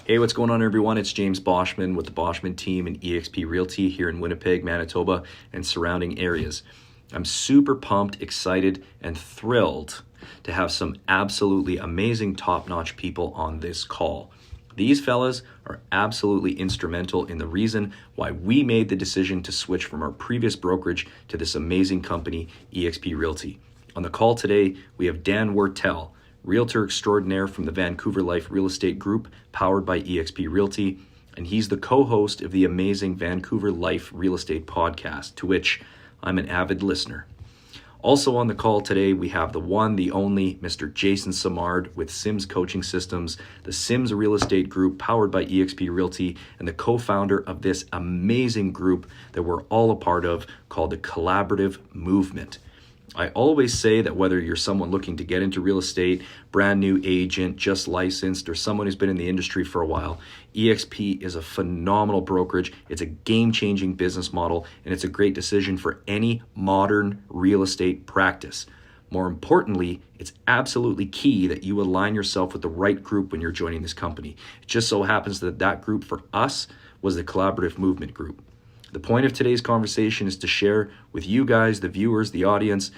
Hey, what's going on, everyone? It's James Boschman with the Boschman team and eXp Realty here in Winnipeg, Manitoba, and surrounding areas. I'm super pumped, excited, and thrilled to have some absolutely amazing, top-notch people on this call. These fellas are absolutely instrumental in the reason why we made the decision to switch from our previous brokerage to this amazing company, eXp Realty. On the call today, we have Dan Wertel, Realtor extraordinaire from the Vancouver Life Real Estate Group, powered by eXp Realty, and he's the co-host of the amazing Vancouver Life Real Estate podcast, to which I'm an avid listener. Also on the call today, we have the one, the only Mr. Jason Simard with Sims Coaching Systems, the Sims Real Estate Group, powered by eXp Realty, and the co-founder of this amazing group that we're all a part of called the Collaborative Movement. I always say that whether you're someone looking to get into real estate, brand new agent, just licensed, or someone who's been in the industry for a while, eXp is a phenomenal brokerage. It's a game-changing business model, and it's a great decision for any modern real estate practice. More importantly, it's absolutely key that you align yourself with the right group when you're joining this company. It just so happens that that group for us was the Collaborative Movement Group. The point of today's conversation is to share with you guys, the viewers, the audience,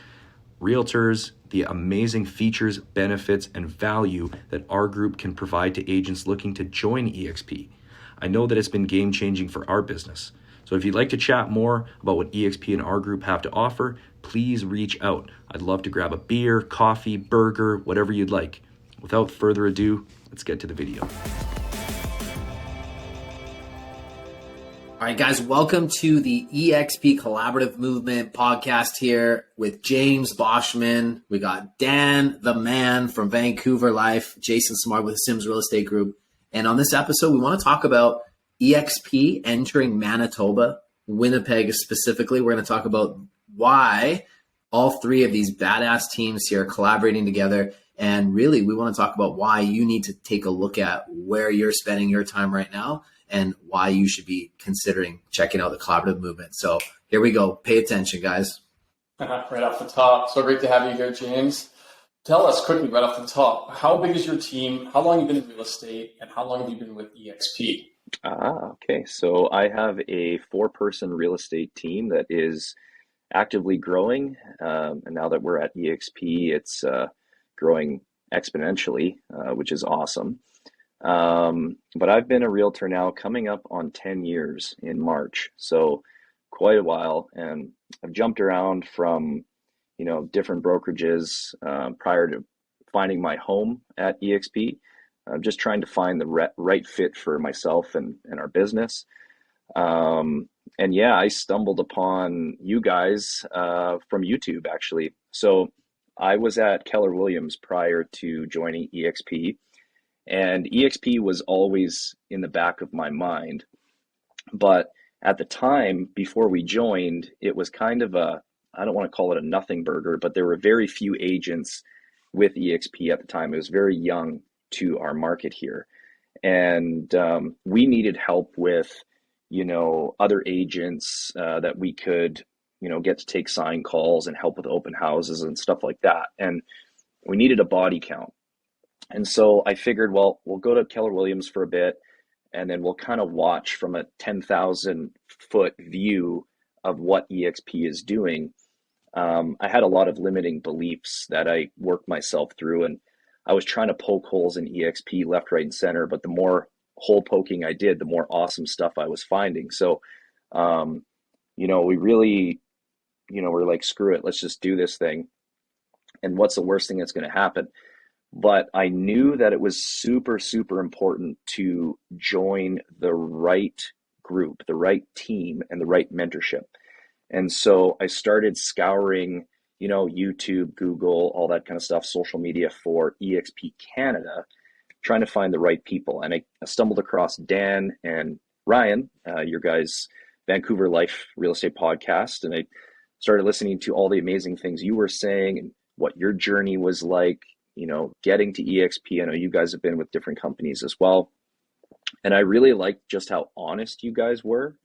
realtors, the amazing features, benefits, and value that our group can provide to agents looking to join eXp. I know that it's been game-changing for our business. So if you'd like to chat more about what eXp and our group have to offer, please reach out. I'd love to grab a beer, coffee, burger, whatever you'd like. Without further ado, let's get to the video. All right, guys, welcome to the eXp Collaborative Movement podcast here with James Boschman. We got Dan, the man from Vancouver Life, Jason Simard with the Sims Real Estate Group. And on this episode, we want to talk about eXp entering Manitoba, Winnipeg specifically. We're going to talk about why all three of these badass teams here are collaborating together. And really, we want to talk about why you need to take a look at where you're spending your time right now and why you should be considering checking out the Collaborative Movement. So here we go. Pay attention, guys. Right off the top. So great to have you here, James. Tell us quickly right off the top, how big is your team? How long have you been in real estate? And how long have you been with eXp? Okay. So I have a 4-person real estate team that is actively growing. And now that we're at eXp, it's growing exponentially, which is awesome. But I've been a realtor now coming up on 10 years in March. So quite a while. And I've jumped around from, different brokerages, prior to finding my home at eXp. I'm just trying to find the right fit for myself and our business. And yeah, I stumbled upon you guys, from YouTube actually. So I was at Keller Williams prior to joining eXp. And eXp was always in the back of my mind. But at the time, before we joined, it was kind of I don't want to call it a nothing burger, but there were very few agents with eXp at the time. It was very young to our market here. And we needed help with, other agents that we could, get to take sign calls and help with open houses and stuff like that. And we needed a body count. And so I figured, well, we'll go to Keller Williams for a bit, and then we'll kind of watch from a 10,000 foot view of what eXp is doing. I had a lot of limiting beliefs that I worked myself through, and I was trying to poke holes in eXp left, right, and center. But the more hole poking I did, the more awesome stuff I was finding. So, we really, we're like, screw it, let's just do this thing. And what's the worst thing that's going to happen? But I knew that it was super, super important to join the right group, the right team, and the right mentorship. And so I started scouring, YouTube, Google, all that kind of stuff, social media for eXp Canada, trying to find the right people. And I stumbled across Dan and Ryan, your guys' Vancouver Life Real Estate podcast. And I started listening to all the amazing things you were saying and what your journey was like. Getting to eXp. I know you guys have been with different companies as well. And I really liked just how honest you guys were.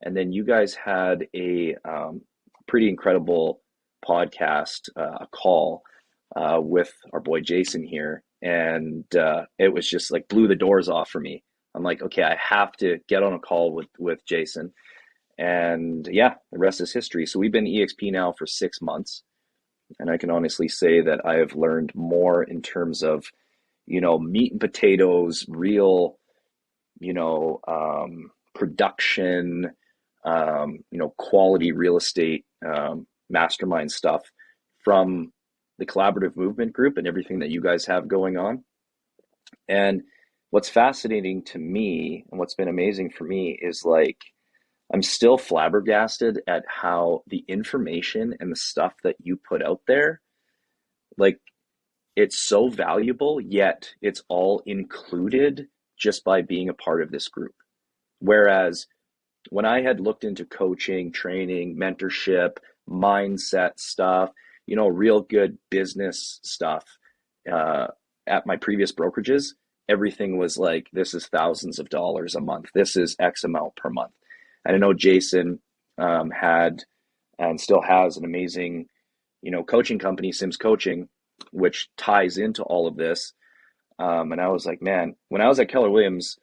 And then you guys had a pretty incredible podcast, a call with our boy Jason here. And it was just like blew the doors off for me. I'm like, okay, I have to get on a call with Jason. And yeah, the rest is history. So we've been EXP now for 6 months. And I can honestly say that I have learned more in terms of, meat and potatoes, real, production, quality real estate, mastermind stuff from the collaborative movement group and everything that you guys have going on. And what's fascinating to me and what's been amazing for me is like, I'm still flabbergasted at how the information and the stuff that you put out there, like, it's so valuable, yet it's all included just by being a part of this group. Whereas when I had looked into coaching, training, mentorship, mindset stuff, real good business stuff at my previous brokerages, everything was like, this is thousands of dollars a month. This is X amount per month. And I know Jason had and still has an amazing, coaching company, Sims Coaching, which ties into all of this. And I was like, man, when I was at Keller Williams,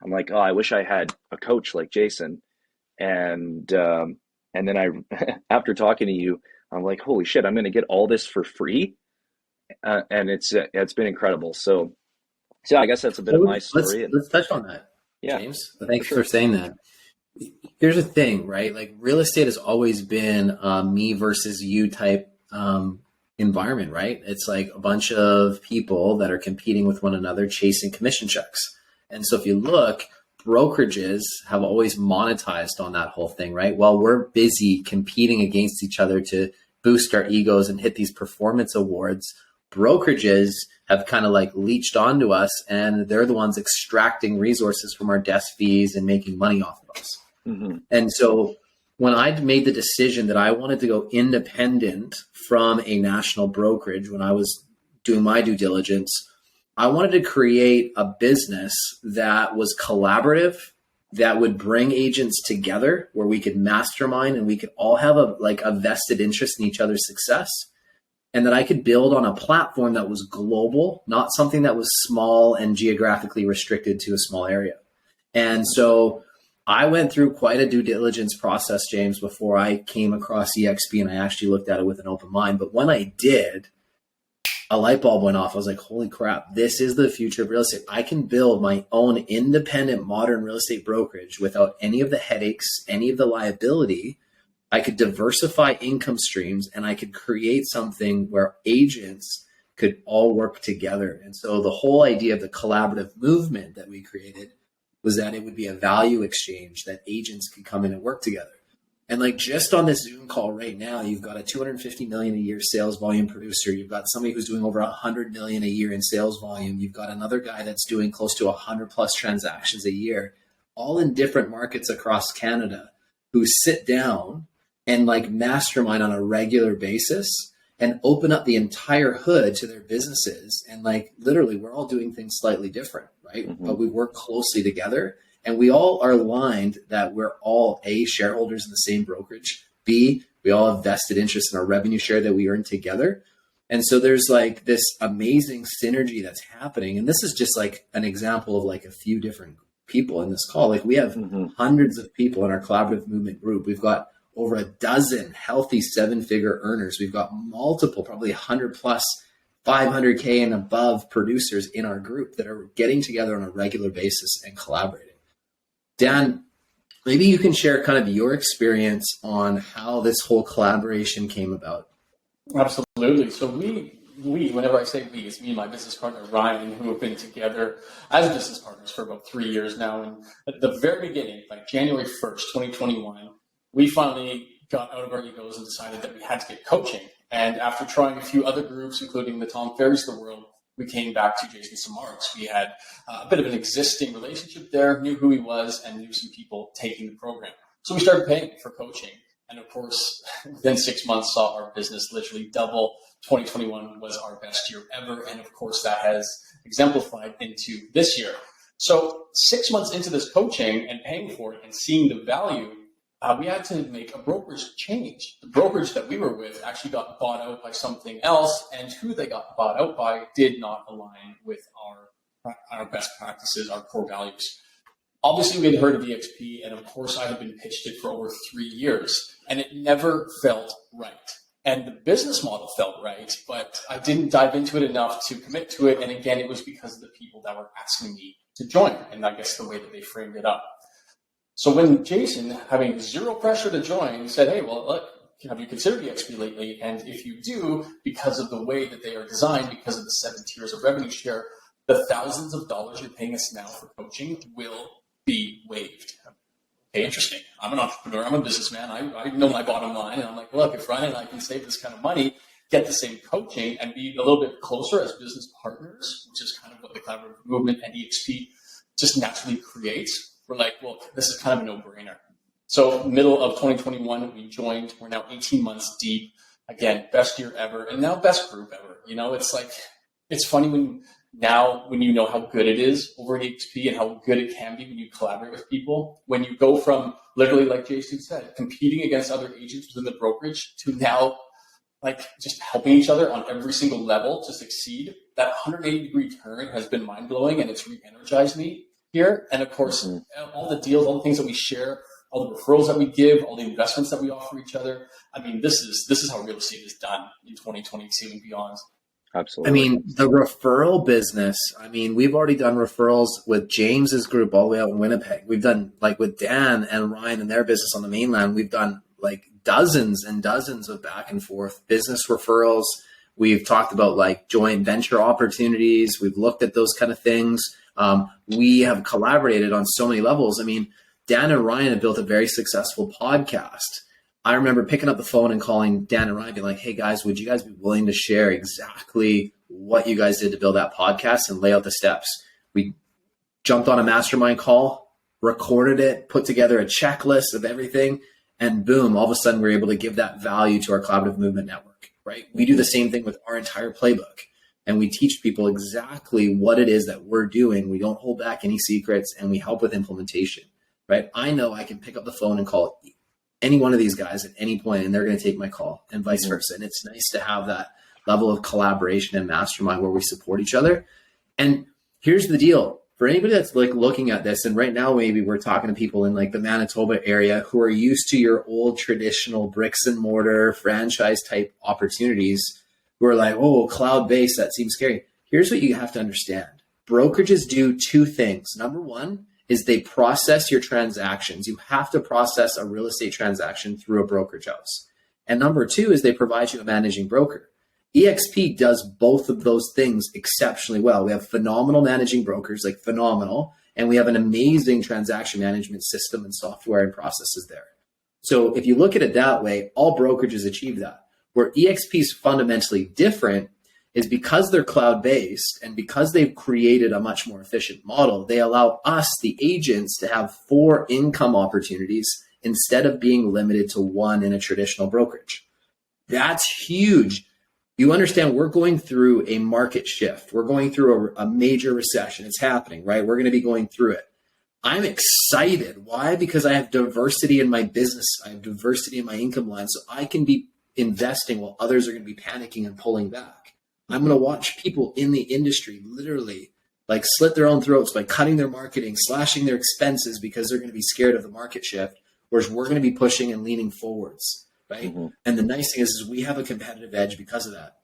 I'm like, oh, I wish I had a coach like Jason. And then I, after talking to you, I'm like, holy shit, I'm going to get all this for free. And it's been incredible. So I guess that's a bit of my story. Let's touch on that, yeah, James. Thanks for saying that. Here's the thing, right? Like, real estate has always been me versus you type environment, right? It's like a bunch of people that are competing with one another, chasing commission checks. And so if you look, brokerages have always monetized on that whole thing, right? While we're busy competing against each other to boost our egos and hit these performance awards, brokerages have kind of like leached onto us, and they're the ones extracting resources from our desk fees and making money off of us. Mm-hmm. And so when I made the decision that I wanted to go independent from a national brokerage, when I was doing my due diligence, I wanted to create a business that was collaborative, that would bring agents together, where we could mastermind and we could all have a vested interest in each other's success. And that I could build on a platform that was global, not something that was small and geographically restricted to a small area. And so I went through quite a due diligence process, James, before I came across eXp, and I actually looked at it with an open mind. But when I did, a light bulb went off. I was like, holy crap, this is the future of real estate. I can build my own independent modern real estate brokerage without any of the headaches, any of the liability. I could diversify income streams, and I could create something where agents could all work together. And so the whole idea of the collaborative movement that we created was that it would be a value exchange, that agents could come in and work together. And like, just on this Zoom call right now, you've got a 250 million a year sales volume producer. You've got somebody who's doing over 100 million a year in sales volume. You've got another guy that's doing close to 100 plus transactions a year, all in different markets across Canada, who sit down and like mastermind on a regular basis and open up the entire hood to their businesses. And like, literally, we're all doing things slightly different, right? Mm-hmm. But we work closely together, and we all are aligned that we're all A, shareholders in the same brokerage, B, we all have vested interest in our revenue share that we earn together. And so there's like this amazing synergy that's happening. And this is just like an example of like a few different people in this call. Like, we have hundreds of people in our collaborative movement group. We've got over a dozen healthy 7-figure earners. We've got multiple, probably 100 plus 500K and above producers in our group that are getting together on a regular basis and collaborating. Dan, maybe you can share kind of your experience on how this whole collaboration came about. Absolutely. So we, whenever I say we, it's me and my business partner, Ryan, who have been together as business partners for about 3 years now. And at the very beginning, like January 1st, 2021, we finally got out of our egos and decided that we had to get coaching. And after trying a few other groups, including the Tom Ferrys of the world, we came back to Jason Samaras. We had a bit of an existing relationship there, knew who he was, and knew some people taking the program. So we started paying for coaching. And of course, within 6 months, saw our business literally double. 2021 was our best year ever. And of course, that has exemplified into this year. So 6 months into this coaching and paying for it and seeing the value, we had to make a brokerage change. The brokerage that we were with actually got bought out by something else, and who they got bought out by did not align with our best practices, our core values. obviously we had heard of eXp, and of course I had been pitched it for over 3 years, and it never felt right. And the business model felt right, but I didn't dive into it enough to commit to it. And again, it was because of the people that were asking me to join, and I guess the way that they framed it up. So when Jason, having zero pressure to join, said, hey, well, look, have you considered eXp lately? And if you do, because of the way that they are designed, because of the 7 tiers of revenue share, the thousands of dollars you're paying us now for coaching will be waived. Okay, interesting. I'm an entrepreneur. I'm a businessman. I know my bottom line. And I'm like, look, if Ryan and I can save this kind of money, get the same coaching, and be a little bit closer as business partners, which is kind of what the collaborative movement and eXp just naturally creates, we're like, well, this is kind of a no-brainer. So middle of 2021, we joined. We're now 18 months deep. Again, best year ever, and now best group ever. You know, it's like, it's funny when you know how good it is over at eXp and how good it can be when you collaborate with people, when you go from literally, like Jason said, competing against other agents within the brokerage to now like just helping each other on every single level to succeed. That 180-degree turn has been mind-blowing, and it's re-energized me here. And of course, all the deals, all the things that we share, all the referrals that we give, all the investments that we offer each other. I mean, this is how real estate is done in 2022 and beyond. Absolutely. I mean, the referral business, I mean, we've already done referrals with James's group all the way out in Winnipeg. We've done like with Dan and Ryan and their business on the mainland. We've done like dozens and dozens of back and forth business referrals. We've talked about like joint venture opportunities. We've looked at those kind of things. We have collaborated on so many levels. I mean, Dan and Ryan have built a very successful podcast. I remember picking up the phone and calling Dan and Ryan, being like, hey guys, would you guys be willing to share exactly what you guys did to build that podcast and lay out the steps? We jumped on a mastermind call, recorded it, put together a checklist of everything, and boom, all of a sudden we're able to give that value to our collaborative movement network, right? We do the same thing with our entire playbook, and we teach people exactly what it is that we're doing. We don't hold back any secrets, and we help with implementation, right? I know I can pick up the phone and call any one of these guys at any point, and they're going to take my call, and vice versa. And it's nice to have that level of collaboration and mastermind where we support each other. And here's the deal for anybody that's like looking at this. And right now, maybe we're talking to people in like the Manitoba area who are used to your old traditional bricks and mortar franchise type opportunities, who are like, oh, cloud-based, that seems scary. Here's what you have to understand. Brokerages do 2 things. Number one is they process your transactions. You have to process a real estate transaction through a brokerage house. And number 2 is they provide you a managing broker. eXp does both of those things exceptionally well. We have phenomenal managing brokers, like phenomenal, and we have an amazing transaction management system and software and processes there. So if you look at it that way, all brokerages achieve that. Where eXp is fundamentally different is because they're cloud-based and because they've created a much more efficient model, they allow us, the agents, to have 4 income opportunities instead of being limited to 1 in a traditional brokerage. That's huge. You understand we're going through a market shift. We're going through a major recession. It's happening, right? We're going to be going through it. I'm excited. Why? Because I have diversity in my business. I have diversity in my income line. So I can be investing while others are going to be panicking and pulling back. I'm going to watch people in the industry literally like slit their own throats by cutting their marketing, slashing their expenses because they're going to be scared of the market shift, whereas we're going to be pushing and leaning forwards, right? And the nice thing is we have a competitive edge because of that.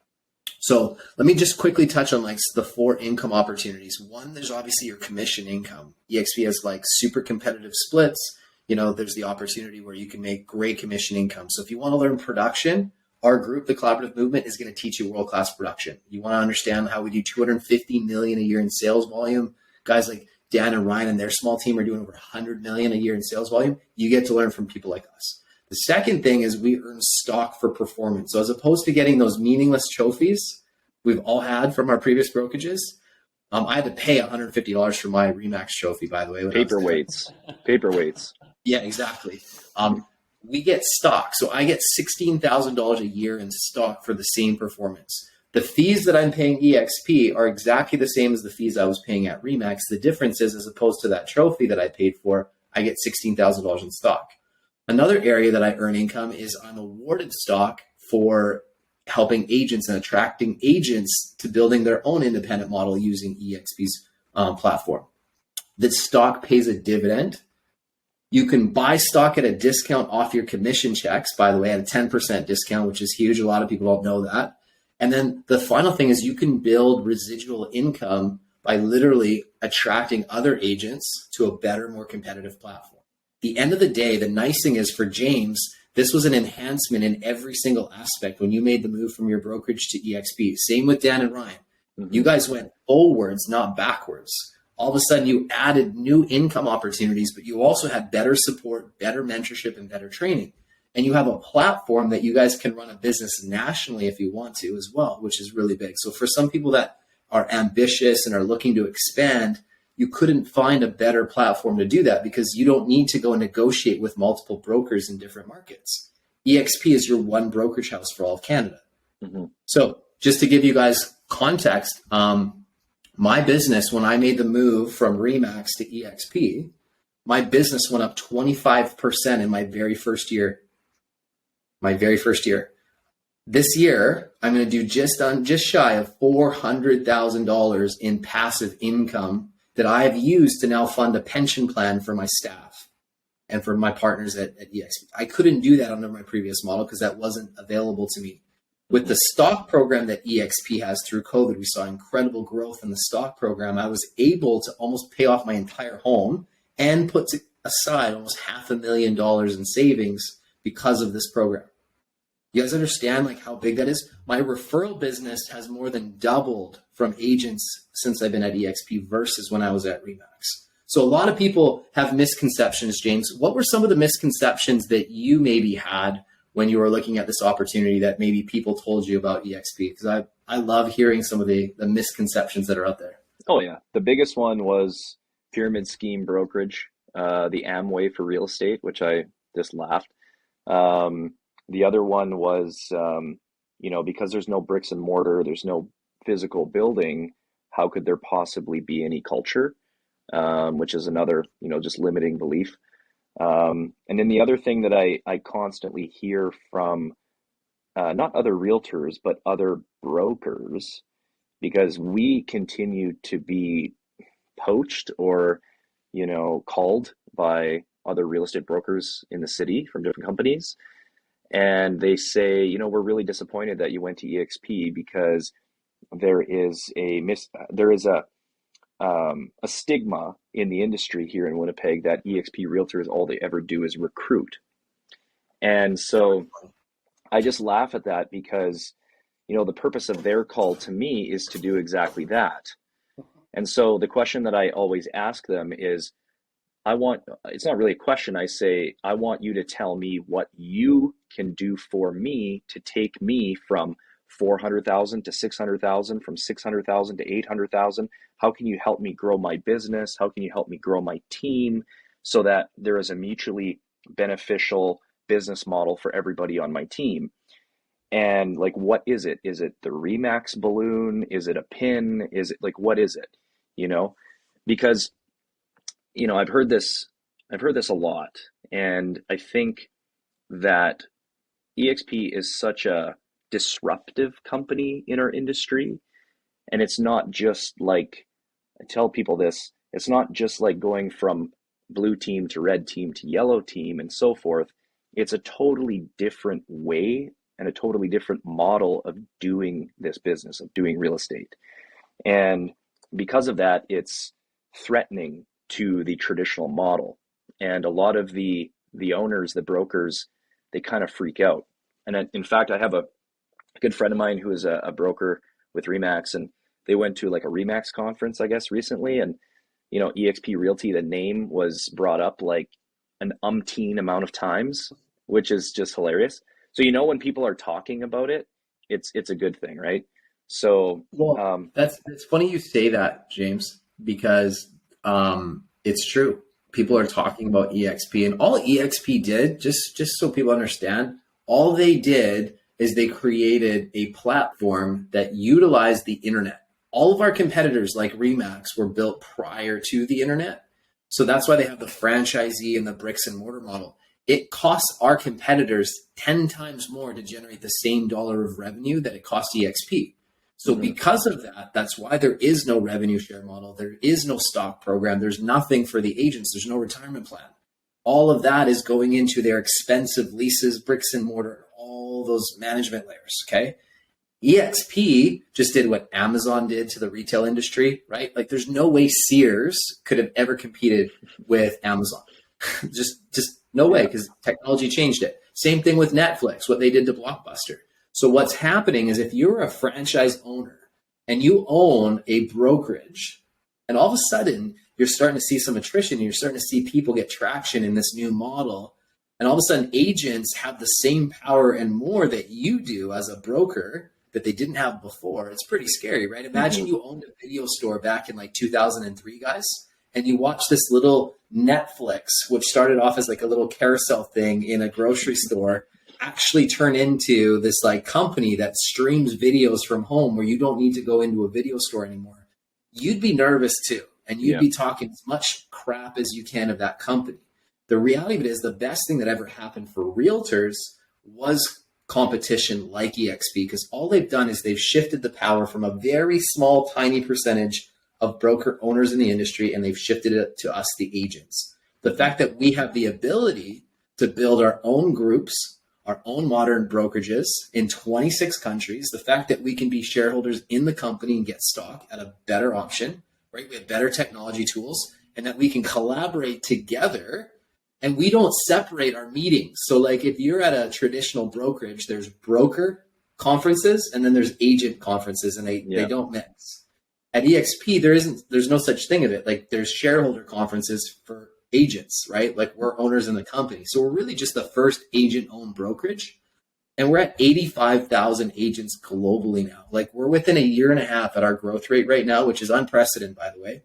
So let me just quickly touch on like the 4 income opportunities. One, there's obviously your commission income. eXp has like super competitive splits. You know, there's the opportunity where you can make great commission income. So if you want to learn production, our group, the Collaborative Movement, is going to teach you world-class production. You want to understand how we do $250 million a year in sales volume. Guys like Dan and Ryan and their small team are doing over $100 million a year in sales volume. You get to learn from people like us. The second thing is we earn stock for performance. So as opposed to getting those meaningless trophies we've all had from our previous brokerages, I had to pay $150 for my Remax trophy, by the way. Paperweights. Yeah, exactly. We get stock. So I get $16,000 a year in stock for the same performance. The fees that I'm paying eXp are exactly the same as the fees I was paying at Remax. The difference is, as opposed to that trophy that I paid for, I get $16,000 in stock. Another area that I earn income is I'm awarded stock for helping agents and attracting agents to building their own independent model using eXp's platform. that stock pays a dividend. You can buy stock at a discount off your commission checks, by the way, at a 10% discount, which is huge. A lot of people don't know that. And then the final thing is you can build residual income by literally attracting other agents to a better, more competitive platform. At the end of the day, the nice thing is for James, this was an enhancement in every single aspect when you made the move from your brokerage to eXp. Same with Dan and Ryan. Mm-hmm. You guys went forwards, not backwards. All of a sudden you added new income opportunities, but you also had better support, better mentorship, and better training. And you have a platform that you guys can run a business nationally if you want to as well, which is really big. So for some people that are ambitious and are looking to expand, you couldn't find a better platform to do that because you don't need to go and negotiate with multiple brokers in different markets. eXp is your one brokerage house for all of Canada. Mm-hmm. So just to give you guys context, my business, when I made the move from REMAX to eXp, my business went up 25% in my very first year. This year, I'm going to do just shy of $400,000 in passive income that I've used to now fund a pension plan for my staff and for my partners at eXp. I couldn't do that under my previous model because that wasn't available to me. With the stock program that eXp has through COVID, we saw incredible growth in the stock program. I was able to almost pay off my entire home and put aside almost $500,000 in savings because of this program. You guys understand like how big that is? My referral business has more than doubled from agents since I've been at eXp versus when I was at REMAX. So a lot of people have misconceptions, James. What were some of the misconceptions that you maybe had when you were looking at this opportunity that maybe people told you about eXp? Because I love hearing some of the misconceptions that are out there. Oh yeah. The biggest one was pyramid scheme brokerage, the Amway for real estate, which I just laughed. The other one was, because there's no bricks and mortar, there's no physical building, how could there possibly be any culture? Which is another, just limiting belief. And then the other thing that I constantly hear from not other realtors, but other brokers, because we continue to be poached or, called by other real estate brokers in the city from different companies. And they say, we're really disappointed that you went to eXp because there is a stigma in the industry here in Winnipeg that eXp realtors, all they ever do is recruit. And so I just laugh at that because, the purpose of their call to me is to do exactly that. And so the question that I always ask them is, it's not really a question. I say, I want you to tell me what you can do for me to take me from 400,000 to 600,000, from 600,000 to 800,000. How can you help me grow my business? How can you help me grow my team so that there is a mutually beneficial business model for everybody on my team? And like, what is it? Is it the REMAX balloon? Is it a pin? Is it what is it? Because, I've heard this a lot. And I think that eXp is such a disruptive company in our industry. And it's not just like, I tell people this, it's not just like going from blue team to red team to yellow team and so forth. It's a totally different way and a totally different model of doing this business, of doing real estate. And because of that, it's threatening to the traditional model. And a lot of the owners, the brokers, they kind of freak out. And in fact, I have a good friend of mine who is a broker with REMAX, and they went to like a REMAX conference, I guess, recently. And, eXp Realty, the name was brought up like an umpteen amount of times, which is just hilarious. So, when people are talking about it, it's a good thing, right? So, it's funny you say that, James, because it's true. People are talking about eXp, and all eXp did, just so people understand, all they did is they created a platform that utilized the internet. All of our competitors like REMAX were built prior to the internet. So that's why they have the franchisee and the bricks and mortar model. It costs our competitors 10 times more to generate the same dollar of revenue that it cost eXp. So because of that, that's why there is no revenue share model. There is no stock program. There's nothing for the agents. There's no retirement plan. All of that is going into their expensive leases, bricks and mortar, all those management layers. Okay. eXp just did what Amazon did to the retail industry, right? Like there's no way Sears could have ever competed with Amazon. just no way, because technology changed it. Same thing with Netflix, what they did to Blockbuster. So what's happening is if you're a franchise owner and you own a brokerage, and all of a sudden you're starting to see some attrition, and you're starting to see people get traction in this new model, and all of a sudden agents have the same power and more that you do as a broker that they didn't have before. It's pretty scary, right? Imagine you owned a video store back in like 2003, guys, and you watch this little Netflix, which started off as like a little carousel thing in a grocery store, actually turn into this like company that streams videos from home where you don't need to go into a video store anymore. You'd be nervous too. And you'd be talking as much crap as you can of that company. The reality of it is the best thing that ever happened for realtors was competition like eXp, because all they've done is they've shifted the power from a very small, tiny percentage of broker owners in the industry, and they've shifted it to us, the agents. The fact that we have the ability to build our own groups, our own modern brokerages in 26 countries, the fact that we can be shareholders in the company and get stock at a better option, right? We have better technology tools, and that we can collaborate together, and we don't separate our meetings. So like if you're at a traditional brokerage, there's broker conferences and then there's agent conferences, and they don't mix. At eXp, there's no such thing of it. Like there's shareholder conferences for agents, right? Like we're owners in the company. So we're really just the first agent-owned brokerage. And we're at 85,000 agents globally now. Like we're within a year and a half at our growth rate right now, which is unprecedented, by the way.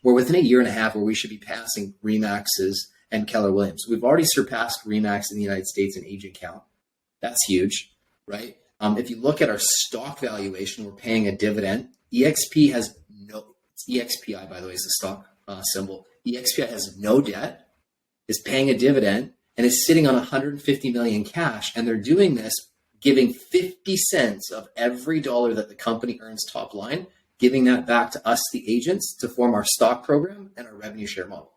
We're within a year and a half where we should be passing RE/MAX's and Keller Williams. We've already surpassed RE/MAX in the United States in agent count. That's huge, right? If you look at our stock valuation, we're paying a dividend. eXp has it's EXPI, by the way, is the stock symbol. eXPI has no debt, is paying a dividend, and is sitting on 150 million cash. And they're doing this, giving 50 cents of every dollar that the company earns top line, giving that back to us, the agents, to form our stock program and our revenue share model.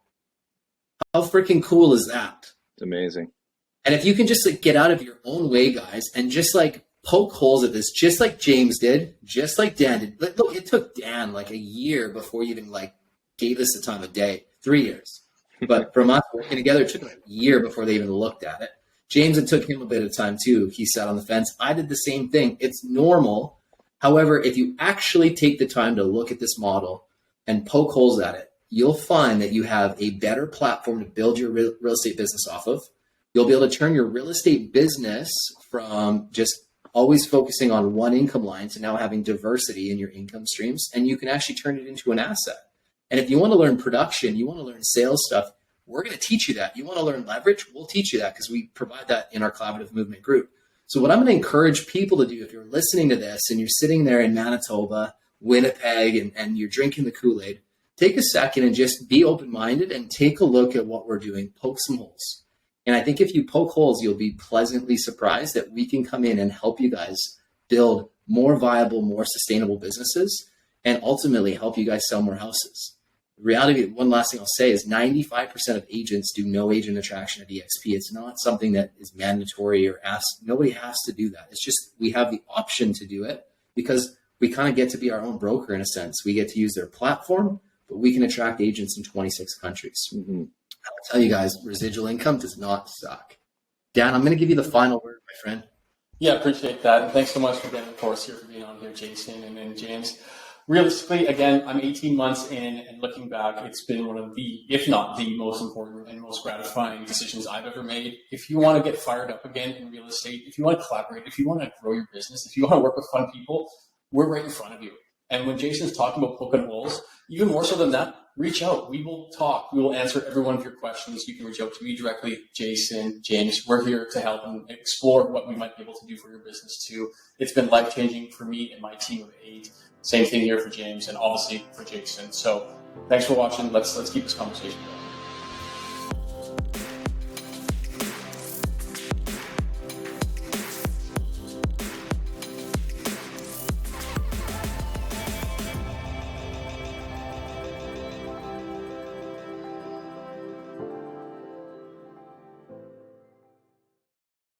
How freaking cool is that? It's amazing. And if you can just like get out of your own way, guys, and just like poke holes at this, just like James did, just like Dan did. Look, it took Dan like a year before he even like gave us the time of day, 3 years. But from us working together, it took him a year before they even looked at it. James, it took him a bit of time too. He sat on the fence. I did the same thing. It's normal. However, if you actually take the time to look at this model and poke holes at it, you'll find that you have a better platform to build your real estate business off of. You'll be able to turn your real estate business from just always focusing on one income line to now having diversity in your income streams, and you can actually turn it into an asset. And if you want to learn production, you want to learn sales stuff, we're going to teach you that. You want to learn leverage? We'll teach you that because we provide that in our collaborative movement group. So what I'm going to encourage people to do, if you're listening to this and you're sitting there in Manitoba, Winnipeg, and you're drinking the Kool-Aid, take a second and just be open-minded and take a look at what we're doing. Poke some holes. And I think if you poke holes, you'll be pleasantly surprised that we can come in and help you guys build more viable, more sustainable businesses, and ultimately help you guys sell more houses. The reality, one last thing I'll say is 95% of agents do no agent attraction at eXp. It's not something that is mandatory or asked. Nobody has to do that. It's just we have the option to do it because we kind of get to be our own broker in a sense. We get to use their platform, but we can attract agents in 26 countries. Mm-hmm. I'll tell you guys, residual income does not suck. Dan, I'm going to give you the final word, my friend. Yeah, appreciate that. And thanks so much for getting the course here, for being on here, Jason and then James. Realistically, again, I'm 18 months in, and looking back, it's been one of the, if not the most important and most gratifying decisions I've ever made. If you want to get fired up again in real estate, if you want to collaborate, if you want to grow your business, if you want to work with fun people, we're right in front of you. And when Jason's talking about poking holes, even more so than that, reach out. We will talk. We will answer every one of your questions. You can reach out to me directly, Jason, James. We're here to help and explore what we might be able to do for your business too. It's been life-changing for me and my team of 8. Same thing here for James and obviously for Jason. So thanks for watching. Let's keep this conversation going.